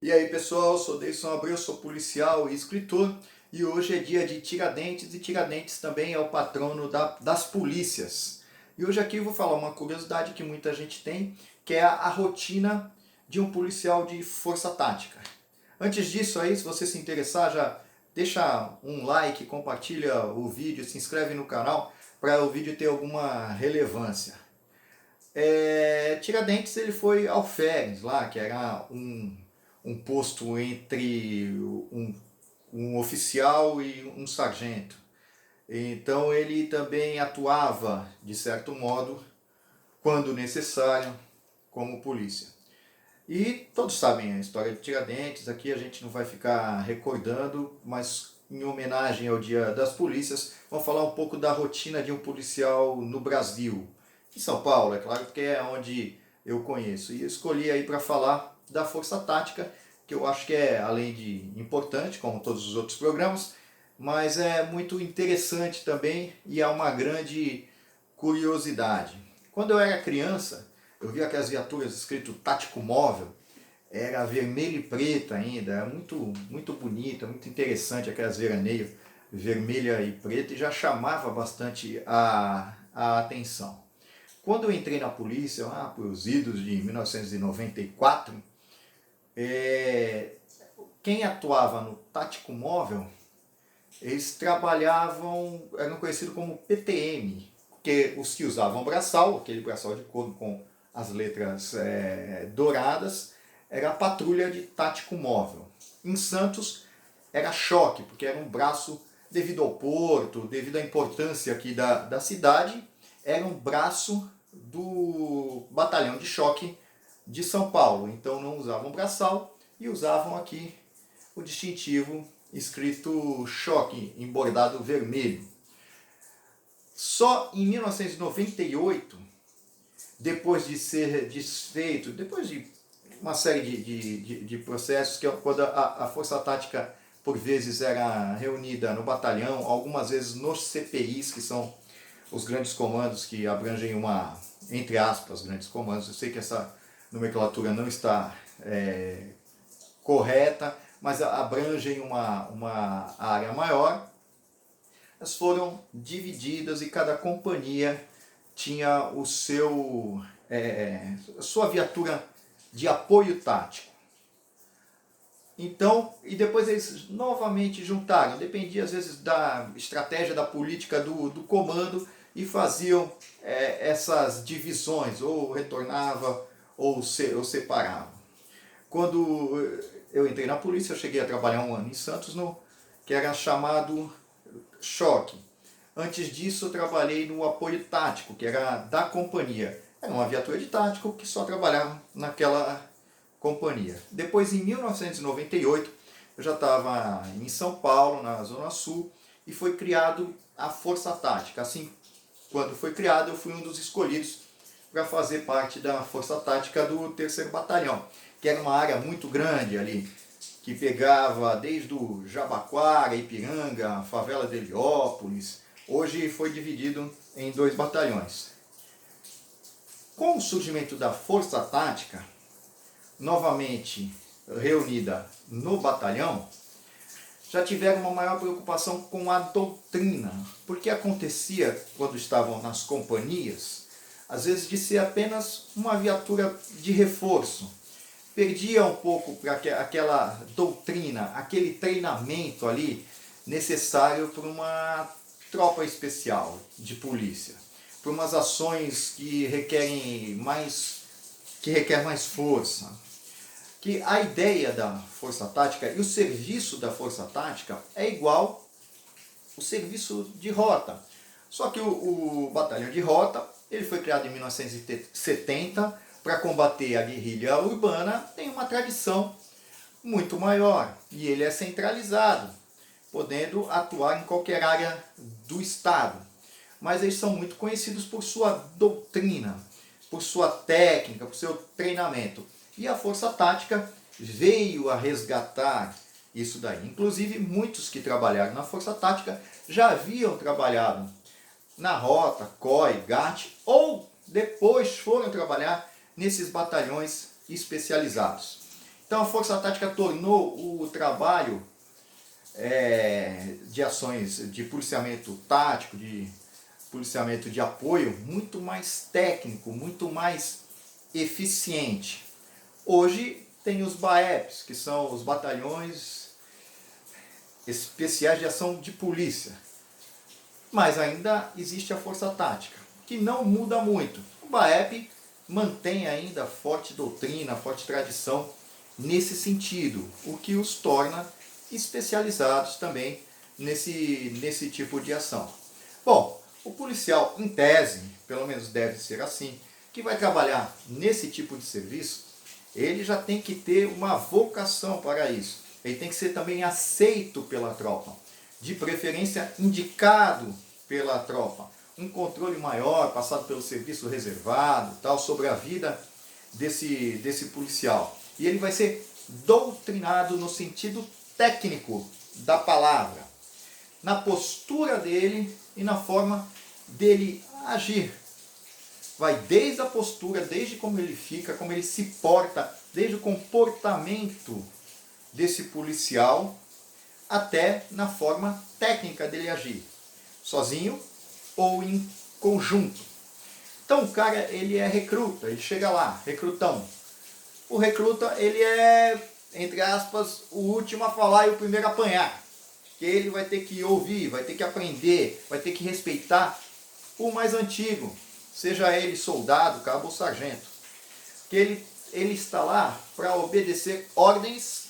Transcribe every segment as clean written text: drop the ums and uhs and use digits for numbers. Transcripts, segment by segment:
E aí pessoal, sou Deison Abreu, sou policial e escritor e hoje é dia de Tiradentes e Tiradentes também é o patrono das polícias. E hoje aqui eu vou falar uma curiosidade que muita gente tem, que é a rotina de um policial de força tática. Antes disso aí, se você se interessar, já deixa um like, compartilha o vídeo, se inscreve no canal para o vídeo ter alguma relevância. Tiradentes ele foi alferes lá, que era um posto entre um oficial e um sargento. Então ele também atuava, de certo modo, quando necessário, como polícia. E todos sabem a história de Tiradentes, aqui a gente não vai ficar recordando, mas em homenagem ao Dia das Polícias, vamos falar um pouco da rotina de um policial no Brasil. Em São Paulo, é claro, porque é onde eu conheço. E eu escolhi aí para falar da Força Tática, que eu acho que é, além de importante, como todos os outros programas, mas é muito interessante também e é uma grande curiosidade. Quando eu era criança, eu vi aquelas viaturas escrito tático móvel, era vermelho e preto ainda, era muito bonita, muito interessante aquelas veraneias vermelha e preta e já chamava bastante a atenção. Quando eu entrei na polícia, lá para os idos de 1994, quem atuava no tático móvel, eles trabalhavam, eram conhecidos como PTM, que os que usavam braçal, aquele braçal de couro com as letras douradas, era a patrulha de tático móvel. Em Santos era choque, porque era um braço, devido ao porto, devido à importância aqui da cidade, era um braço do batalhão de choque de São Paulo. Então não usavam braçal e usavam aqui o distintivo escrito choque em bordado vermelho. Só em 1998, depois de ser desfeito, depois de uma série de processos, que é quando a Força Tática por vezes era reunida no batalhão, algumas vezes nos CPIs, que são os grandes comandos que abrangem uma, entre aspas, grandes comandos. Eu sei que essa nomenclatura não está correta, mas abrangem uma área maior. Elas foram divididas e cada companhia tinha o seu sua viatura de apoio tático. Então, e depois eles novamente juntaram, dependia às vezes da estratégia, da política do comando, e faziam essas divisões, ou retornava ou separava. Quando eu entrei na polícia, eu cheguei a trabalhar um ano em Santos, que era chamado choque. Antes disso, eu trabalhei no apoio tático, que era da companhia. Era uma viatura de tático que só trabalhava naquela companhia. Depois, em 1998, eu já estava em São Paulo, na Zona Sul, e foi criado a Força Tática. Assim, quando foi criado, eu fui um dos escolhidos para fazer parte da Força Tática do 3º Batalhão, que era uma área muito grande ali, que pegava desde o Jabaquara, Ipiranga, a favela de Heliópolis. Hoje foi dividido em 2 batalhões. Com o surgimento da Força Tática, novamente reunida no batalhão, já tiveram uma maior preocupação com a doutrina, porque acontecia, quando estavam nas companhias, às vezes de ser apenas uma viatura de reforço. Perdia um pouco para aquela doutrina, aquele treinamento ali necessário para uma tropa especial de polícia, para umas ações que requerem mais força. Que a ideia da Força Tática e o serviço da Força Tática é igual o serviço de rota. Só que o batalhão de rota, ele foi criado em 1970 para combater a guerrilha urbana, tem uma tradição muito maior e ele é centralizado, podendo atuar em qualquer área do estado. Mas eles são muito conhecidos por sua doutrina, por sua técnica, por seu treinamento. E a Força Tática veio a resgatar isso daí. Inclusive, muitos que trabalharam na Força Tática já haviam trabalhado na Rota, COI, GAT, ou depois foram trabalhar nesses batalhões especializados. Então a Força Tática tornou o trabalho de ações de policiamento tático, de policiamento de apoio, muito mais técnico, muito mais eficiente. Hoje tem os BAEPs, que são os batalhões especiais de ação de polícia. Mas ainda existe a Força Tática, que não muda muito. O BAEP mantém ainda forte doutrina, forte tradição nesse sentido, o que os torna especializados também nesse tipo de ação. Bom, o policial, em tese, pelo menos deve ser assim, que vai trabalhar nesse tipo de serviço, ele já tem que ter uma vocação para isso. Ele tem que ser também aceito pela tropa, de preferência indicado pela tropa. Um controle maior, passado pelo serviço reservado, tal, sobre a vida desse policial. E ele vai ser doutrinado no sentido técnico da palavra, na postura dele e na forma dele agir. Vai desde a postura, desde como ele fica, como ele se porta, desde o comportamento desse policial, até na forma técnica dele agir, sozinho ou em conjunto. Então o cara, ele é recruta, ele chega lá, recrutão. O recruta, ele é, entre aspas, o último a falar e o primeiro a apanhar. Que ele vai ter que ouvir, vai ter que aprender, vai ter que respeitar o mais antigo, seja ele soldado, cabo ou sargento. Que ele está lá para obedecer ordens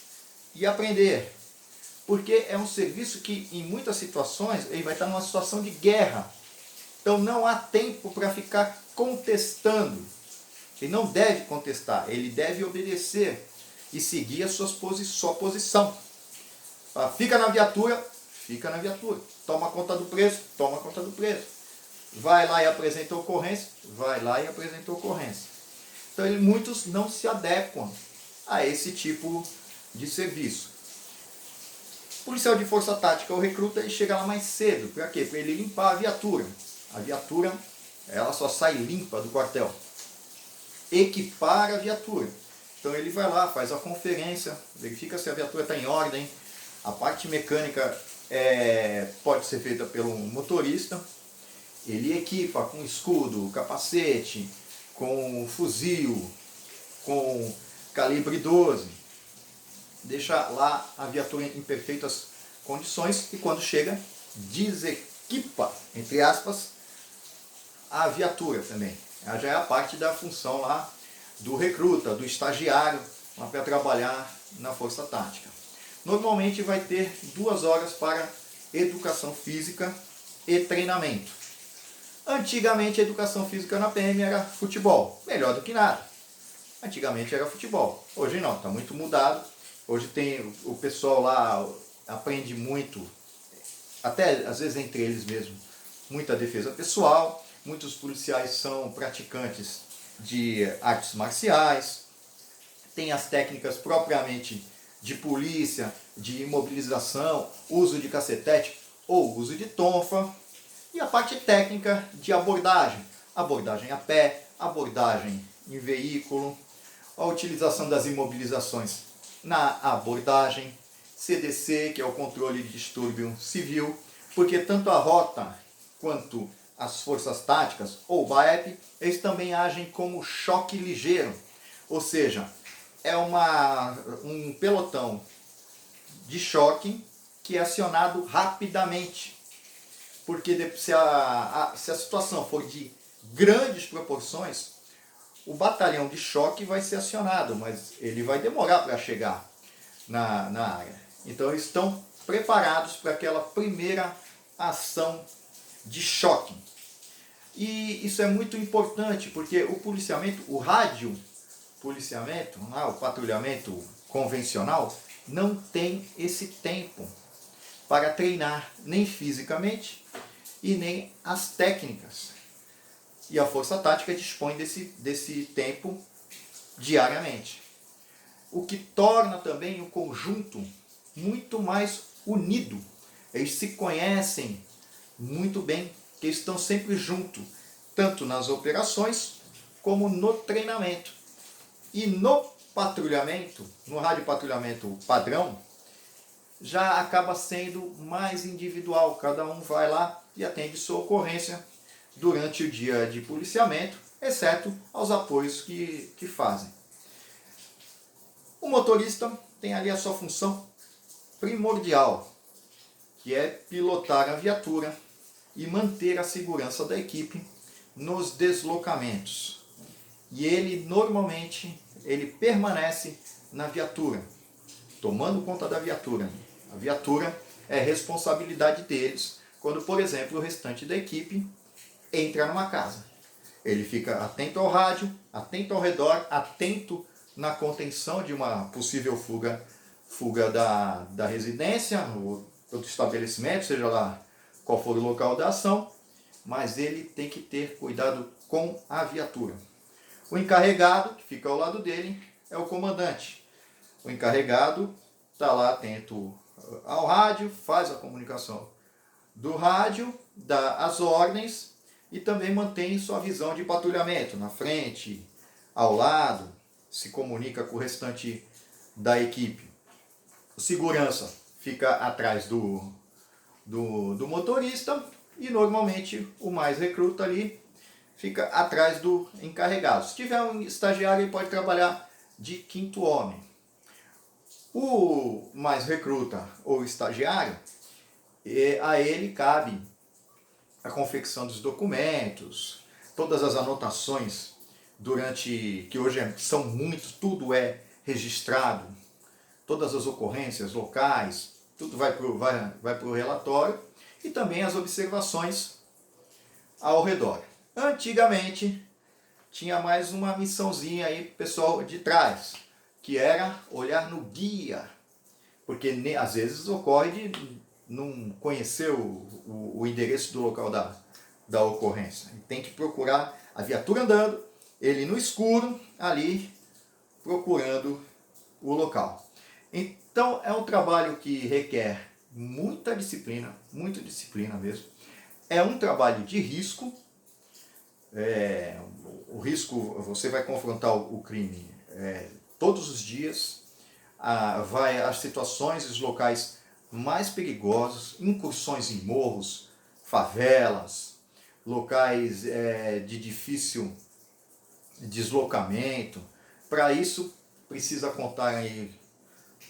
e aprender. Porque é um serviço que, em muitas situações, ele vai estar numa situação de guerra. Então não há tempo para ficar contestando. Ele não deve contestar, ele deve obedecer e seguir a sua posição. Fica na viatura, fica na viatura. Toma conta do preso, toma conta do preso. Vai lá e apresenta a ocorrência, vai lá e apresenta a ocorrência. Então muitos não se adequam a esse tipo de serviço. O policial de força tática, o recruta, ele chega lá mais cedo. Para quê? Para ele limpar a viatura. A viatura, ela só sai limpa do quartel. Equipar a viatura. Então ele vai lá, faz a conferência, verifica se a viatura está em ordem. A parte mecânica pode ser feita pelo motorista. Ele equipa com escudo, capacete, com fuzil, com calibre 12. Deixa lá a viatura em perfeitas condições e quando chega, desequipa, entre aspas, a viatura também. Ela já é a parte da função lá do recruta, do estagiário, lá para trabalhar na força tática. Normalmente vai ter 2 horas para educação física e treinamento. Antigamente a educação física na PM era futebol, melhor do que nada. Antigamente era futebol, hoje não, está muito mudado. Hoje tem o pessoal lá, aprende muito, até às vezes entre eles mesmo, muita defesa pessoal. Muitos policiais são praticantes de artes marciais, tem as técnicas propriamente de polícia, de imobilização, uso de cacetete ou uso de tonfa, e a parte técnica de abordagem, abordagem a pé, abordagem em veículo, a utilização das imobilizações na abordagem, CDC, que é o controle de distúrbio civil, porque tanto a rota quanto as forças táticas, ou BAEP, eles também agem como choque ligeiro, ou seja, é um pelotão de choque que é acionado rapidamente, porque se a situação for de grandes proporções, o batalhão de choque vai ser acionado, mas ele vai demorar para chegar na área. Então eles estão preparados para aquela primeira ação de choque. E isso é muito importante, porque o policiamento, o rádio policiamento, o patrulhamento convencional, não tem esse tempo para treinar, nem fisicamente e nem as técnicas. E a força tática dispõe desse tempo diariamente. O que torna também o conjunto muito mais unido. Eles se conhecem muito bem, que estão sempre juntos, tanto nas operações como no treinamento. E no patrulhamento, no rádio patrulhamento padrão, já acaba sendo mais individual. Cada um vai lá e atende sua ocorrência durante o dia de policiamento, exceto aos apoios que fazem. O motorista tem ali a sua função primordial, que é pilotar a viatura e manter a segurança da equipe nos deslocamentos. E ele normalmente permanece na viatura, tomando conta da viatura. A viatura é responsabilidade deles quando, por exemplo, o restante da equipe entra numa casa. Ele fica atento ao rádio, atento ao redor, atento na contenção de uma possível fuga da residência ou do estabelecimento, seja lá qual for o local da ação, mas ele tem que ter cuidado com a viatura. O encarregado, que fica ao lado dele, é o comandante. O encarregado está lá atento ao rádio, faz a comunicação do rádio, dá as ordens e também mantém sua visão de patrulhamento na frente, ao lado, se comunica com o restante da equipe. O segurança fica atrás do motorista e normalmente o mais recruta ali fica atrás do encarregado. Se tiver um estagiário, ele pode trabalhar de quinto homem. O mais recruta ou estagiário, a ele cabe a confecção dos documentos, todas as anotações que hoje são muitos, tudo é registrado, todas as ocorrências locais, tudo vai para o relatório e também as observações ao redor. Antigamente tinha mais uma missãozinha aí pro pessoal de trás, que era olhar no guia, porque às vezes ocorre de não conhecer o endereço do local da ocorrência. E tem que procurar a viatura andando, ele no escuro, ali procurando o local. Então é um trabalho que requer muita disciplina mesmo. É um trabalho de risco. O risco, você vai confrontar o crime todos os dias, vai às situações e os locais mais perigosos, incursões em morros, favelas, locais de difícil deslocamento. Para isso precisa contar aí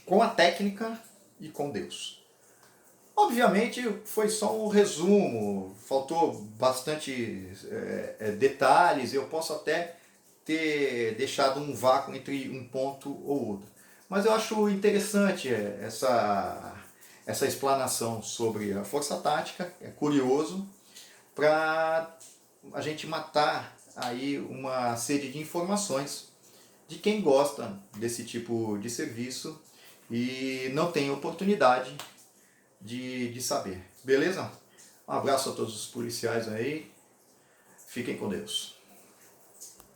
com a técnica e com Deus. Obviamente foi só um resumo, faltou bastante detalhes, eu posso até ter deixado um vácuo entre um ponto ou outro. Mas eu acho interessante essa explanação sobre a força tática, é curioso, para a gente matar aí uma sede de informações de quem gosta desse tipo de serviço e não tem oportunidade de saber. Beleza? Um abraço a todos os policiais aí. Fiquem com Deus.